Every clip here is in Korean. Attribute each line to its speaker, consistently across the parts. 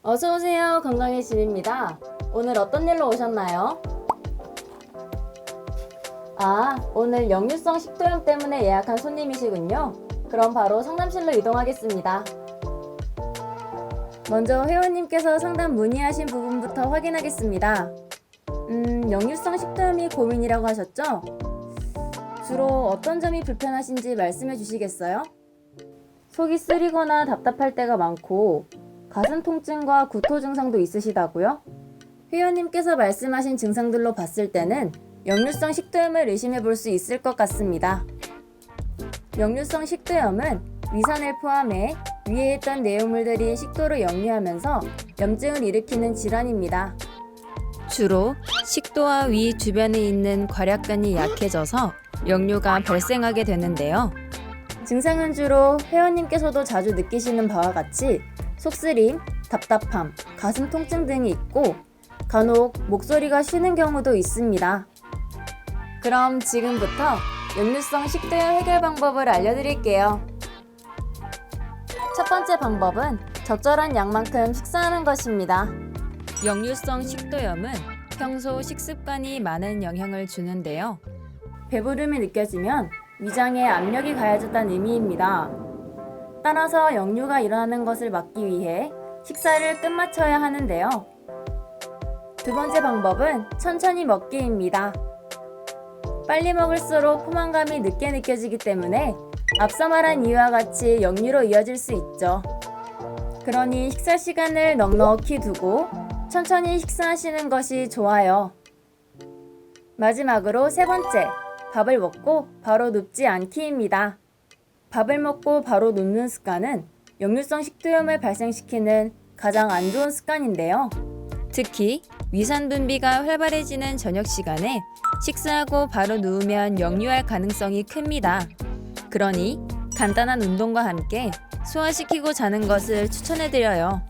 Speaker 1: 어서오세요. 건강의 집입니다. 오늘 어떤 일로 오셨나요? 오늘 역류성 식도염 때문에 예약한 손님이시군요. 그럼 바로 상담실로 이동하겠습니다. 먼저 회원님께서 상담 문의하신 부분부터 확인하겠습니다. 역류성 식도염이 고민이라고 하셨죠? 주로 어떤 점이 불편하신지 말씀해 주시겠어요? 속이 쓰리거나 답답할 때가 많고 가슴 통증과 구토 증상도 있으시다고요? 회원님께서 말씀하신 증상들로 봤을 때는 역류성 식도염을 의심해 볼 수 있을 것 같습니다. 역류성 식도염은 위산을 포함해 위에 있던 내용물들이 식도로 역류하면서 염증을 일으키는 질환입니다. 주로 식도와 위 주변에 있는 괄약근이 약해져서 역류가 발생하게 되는데요. 증상은 주로 회원님께서도 자주 느끼시는 바와 같이 속쓰림, 답답함, 가슴 통증 등이 있고 간혹 목소리가 쉬는 경우도 있습니다. 그럼 지금부터 역류성 식도염 해결 방법을 알려드릴게요. 첫 번째 방법은 적절한 양만큼 식사하는 것입니다. 역류성 식도염은 평소 식습관이 많은 영향을 주는데요. 배부름이 느껴지면 위장에 압력이 가해졌다는 의미입니다. 따라서 역류가 일어나는 것을 막기 위해 식사를 끝마쳐야 하는데요. 두 번째 방법은 천천히 먹기입니다. 빨리 먹을수록 포만감이 늦게 느껴지기 때문에 앞서 말한 이유와 같이 역류로 이어질 수 있죠. 그러니 식사 시간을 넉넉히 두고 천천히 식사하시는 것이 좋아요. 마지막으로 세 번째, 밥을 먹고 바로 눕지 않기입니다. 밥을 먹고 바로 눕는 습관은 역류성 식도염을 발생시키는 가장 안 좋은 습관인데요. 특히 위산 분비가 활발해지는 저녁 시간에 식사하고 바로 누우면 역류할 가능성이 큽니다. 그러니 간단한 운동과 함께 소화시키고 자는 것을 추천해드려요.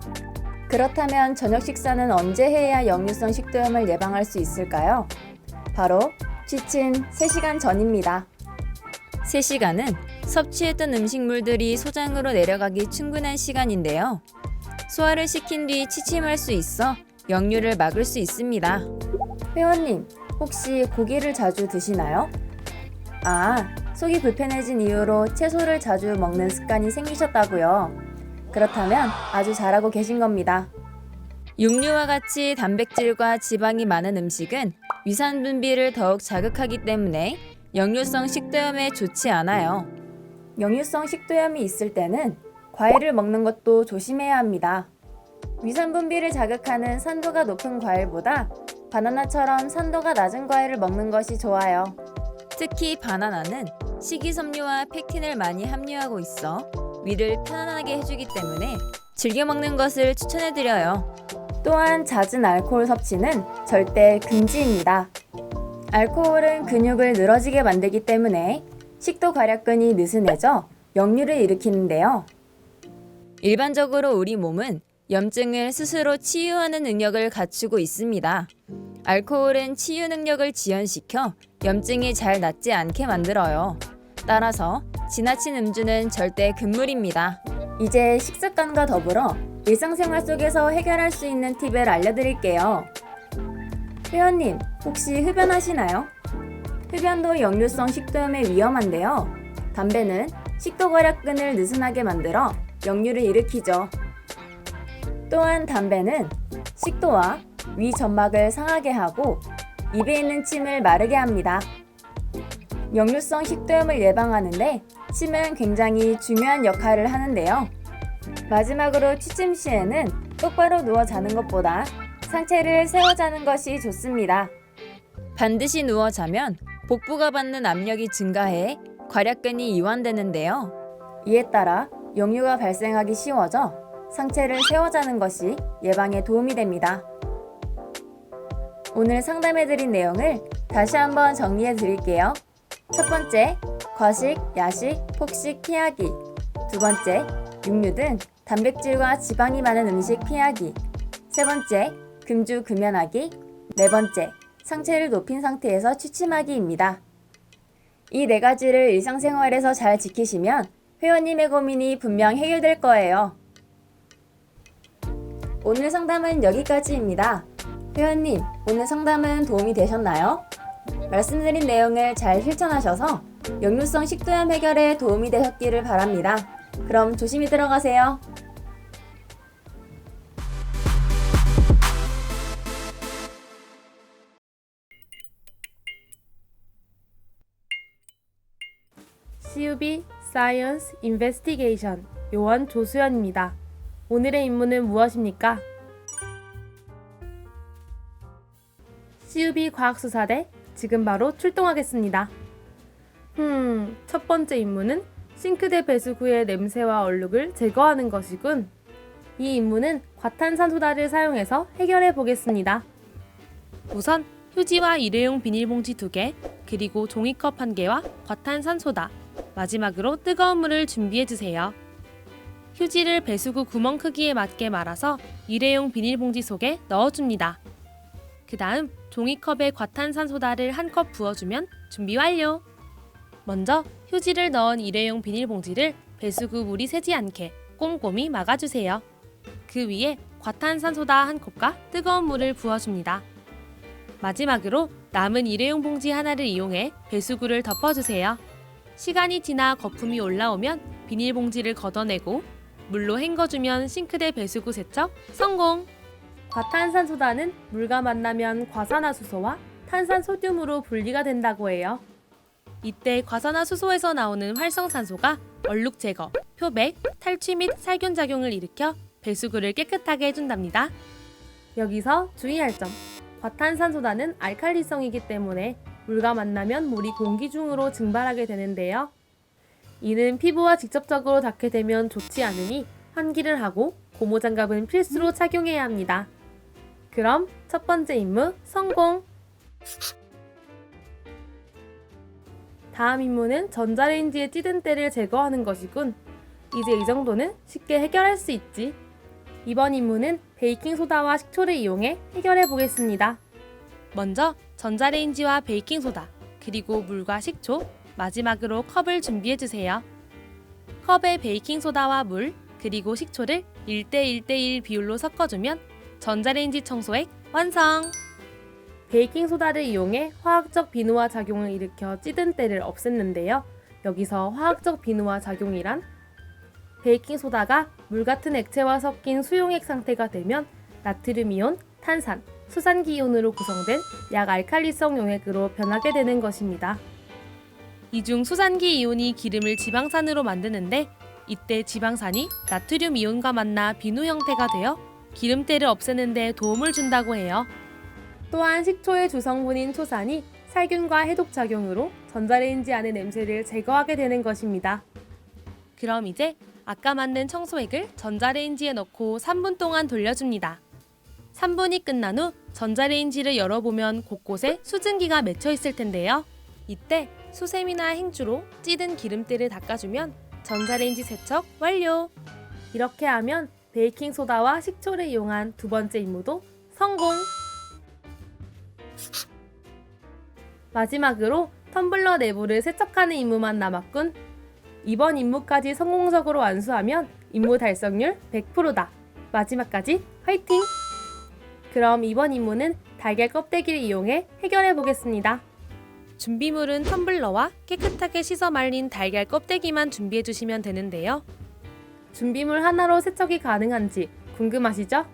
Speaker 1: 그렇다면 저녁 식사는 언제 해야 역류성 식도염을 예방할 수 있을까요? 바로 취침 3시간 전입니다. 3시간은 섭취했던 음식물들이 소장으로 내려가기 충분한 시간인데요. 소화를 시킨 뒤 취침할 수 있어 역류를 막을 수 있습니다. 회원님, 혹시 고기를 자주 드시나요? 속이 불편해진 이유로 채소를 자주 먹는 습관이 생기셨다고요. 그렇다면 아주 잘하고 계신 겁니다. 육류와 같이 단백질과 지방이 많은 음식은 위산 분비를 더욱 자극하기 때문에 역류성 식도염에 좋지 않아요. 역류성 식도염이 있을 때는 과일을 먹는 것도 조심해야 합니다. 위산 분비를 자극하는 산도가 높은 과일보다 바나나처럼 산도가 낮은 과일을 먹는 것이 좋아요. 특히 바나나는 식이섬유와 펙틴을 많이 함유하고 있어 위를 편안하게 해주기 때문에 즐겨 먹는 것을 추천해드려요. 또한 잦은 알코올 섭취는 절대 금지입니다. 알코올은 근육을 늘어지게 만들기 때문에 식도 괄약근이 느슨해져 역류를 일으키는데요. 일반적으로 우리 몸은 염증을 스스로 치유하는 능력을 갖추고 있습니다. 알코올은 치유 능력을 지연시켜 염증이 잘 낫지 않게 만들어요. 따라서 지나친 음주는 절대 금물입니다. 이제 식습관과 더불어 일상생활 속에서 해결할 수 있는 팁을 알려드릴게요. 회원님, 혹시 흡연하시나요? 흡연도 역류성 식도염에 위험한데요. 담배는 식도 괄약근을 느슨하게 만들어 역류를 일으키죠. 또한 담배는 식도와 위 점막을 상하게 하고 입에 있는 침을 마르게 합니다. 역류성 식도염을 예방하는데 침은 굉장히 중요한 역할을 하는데요. 마지막으로 취침 시에는 똑바로 누워 자는 것보다 상체를 세워 자는 것이 좋습니다. 반드시 누워 자면 복부가 받는 압력이 증가해 괄약근이 이완되는데요. 이에 따라 역류가 발생하기 쉬워져 상체를 세워 자는 것이 예방에 도움이 됩니다. 오늘 상담해드린 내용을 다시 한번 정리해 드릴게요. 첫 번째, 과식, 야식, 폭식 피하기. 두 번째, 육류 등 단백질과 지방이 많은 음식 피하기. 세 번째, 금주 금연하기. 네 번째, 상체를 높인 상태에서 취침하기입니다. 이 네 가지를 일상생활에서 잘 지키시면 회원님의 고민이 분명 해결될 거예요. 오늘 상담은 여기까지입니다. 회원님, 오늘 상담은 도움이 되셨나요? 말씀드린 내용을 잘 실천하셔서 역류성 식도염 해결에 도움이 되셨기를 바랍니다. 그럼 조심히 들어가세요.
Speaker 2: CUB Science Investigation 요원 조수연입니다. 오늘의 임무는 무엇입니까? CUB 과학수사대 지금 바로 출동하겠습니다. 첫 번째 임무는 싱크대 배수구의 냄새와 얼룩을 제거하는 것이군. 이 임무는 과탄산소다를 사용해서 해결해 보겠습니다. 우선 휴지와 일회용 비닐봉지 2개, 그리고 종이컵 1개와 과탄산소다, 마지막으로 뜨거운 물을 준비해주세요. 휴지를 배수구 구멍 크기에 맞게 말아서 일회용 비닐봉지 속에 넣어줍니다. 그 다음 종이컵에 과탄산소다를 1컵 부어주면 준비 완료! 먼저 휴지를 넣은 일회용 비닐봉지를 배수구 물이 새지 않게 꼼꼼히 막아주세요. 그 위에 과탄산소다 1컵과 뜨거운 물을 부어줍니다. 마지막으로 남은 일회용 봉지 하나를 이용해 배수구를 덮어주세요. 시간이 지나 거품이 올라오면 비닐봉지를 걷어내고 물로 헹궈주면 싱크대 배수구 세척 성공! 과탄산소다는 물과 만나면 과산화수소와 탄산소듐으로 분리가 된다고 해요. 이때 과산화수소에서 나오는 활성산소가 얼룩 제거, 표백, 탈취 및 살균 작용을 일으켜 배수구를 깨끗하게 해준답니다. 여기서 주의할 점, 과탄산소다는 알칼리성이기 때문에 물과 만나면 물이 공기 중으로 증발하게 되는데요. 이는 피부와 직접적으로 닿게 되면 좋지 않으니 환기를 하고 고무장갑은 필수로 착용해야 합니다. 그럼 첫 번째 임무 성공! 다음 임무는 전자레인지에 찌든 때를 제거하는 것이군. 이제 이 정도는 쉽게 해결할 수 있지. 이번 임무는 베이킹소다와 식초를 이용해 해결해 보겠습니다. 먼저 전자레인지와 베이킹소다, 그리고 물과 식초, 마지막으로 컵을 준비해주세요. 컵에 베이킹소다와 물, 그리고 식초를 1대1대1 비율로 섞어주면 전자레인지 청소액 완성! 베이킹소다를 이용해 화학적 비누화 작용을 일으켜 찌든 때를 없앴는데요. 여기서 화학적 비누화 작용이란 베이킹소다가 물 같은 액체와 섞인 수용액 상태가 되면 나트륨이온, 탄산, 수산기이온으로 구성된 약알칼리성 용액으로 변하게 되는 것입니다. 이 중 수산기이온이 기름을 지방산으로 만드는데 이때 지방산이 나트륨 이온과 만나 비누 형태가 되어 기름때를 없애는 데 도움을 준다고 해요. 또한 식초의 주성분인 초산이 살균과 해독 작용으로 전자레인지 안의 냄새를 제거하게 되는 것입니다. 그럼 이제 아까 만든 청소액을 전자레인지에 넣고 3분 동안 돌려줍니다. 3분이 끝난 후 전자레인지를 열어보면 곳곳에 수증기가 맺혀 있을 텐데요. 이때 수세미나 행주로 찌든 기름때를 닦아주면 전자레인지 세척 완료! 이렇게 하면 베이킹소다와 식초를 이용한 두 번째 임무도 성공! 마지막으로 텀블러 내부를 세척하는 임무만 남았군. 이번 임무까지 성공적으로 완수하면 임무 달성률 100%다. 마지막까지 화이팅! 그럼 이번 임무는 달걀 껍데기를 이용해 해결해 보겠습니다. 준비물은 텀블러와 깨끗하게 씻어 말린 달걀 껍데기만 준비해 주시면 되는데요. 준비물 하나로 세척이 가능한지 궁금하시죠?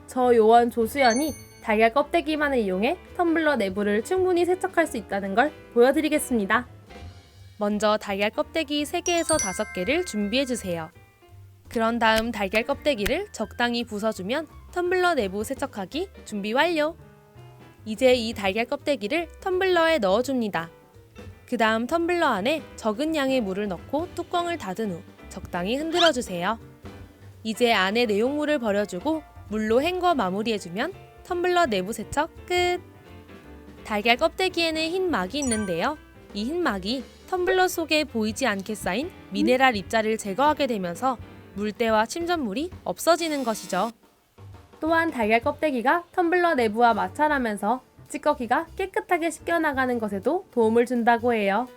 Speaker 2: 저 요원 조수연이 달걀 껍데기만을 이용해 텀블러 내부를 충분히 세척할 수 있다는 걸 보여드리겠습니다. 먼저 달걀 껍데기 3개에서 5개를 준비해 주세요. 그런 다음 달걀 껍데기를 적당히 부숴주면 텀블러 내부 세척하기 준비 완료! 이제 이 달걀 껍데기를 텀블러에 넣어줍니다. 그 다음 텀블러 안에 적은 양의 물을 넣고 뚜껑을 닫은 후 적당히 흔들어주세요. 이제 안에 내용물을 버려주고 물로 헹궈 마무리해주면 텀블러 내부 세척 끝! 달걀 껍데기에는 흰 막이 있는데요. 이 흰 막이 텀블러 속에 보이지 않게 쌓인 미네랄 입자를 제거하게 되면서 물때와 침전물이 없어지는 것이죠. 또한 달걀 껍데기가 텀블러 내부와 마찰하면서 찌꺼기가 깨끗하게 씻겨나가는 것에도 도움을 준다고 해요.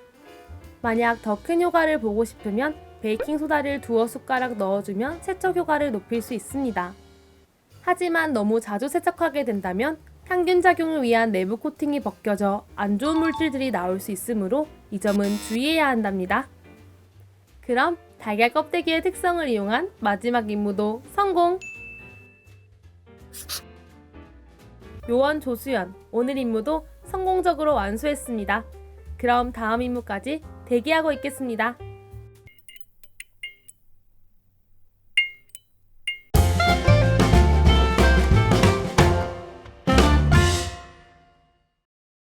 Speaker 2: 만약 더 큰 효과를 보고 싶으면 베이킹소다를 두어 숟가락 넣어주면 세척 효과를 높일 수 있습니다. 하지만 너무 자주 세척하게 된다면 항균 작용을 위한 내부 코팅이 벗겨져 안 좋은 물질들이 나올 수 있으므로 이 점은 주의해야 한답니다. 그럼 달걀 껍데기의 특성을 이용한 마지막 임무도 성공! 요원 조수연, 오늘 임무도 성공적으로 완수했습니다. 그럼 다음 임무까지 대기하고 있겠습니다.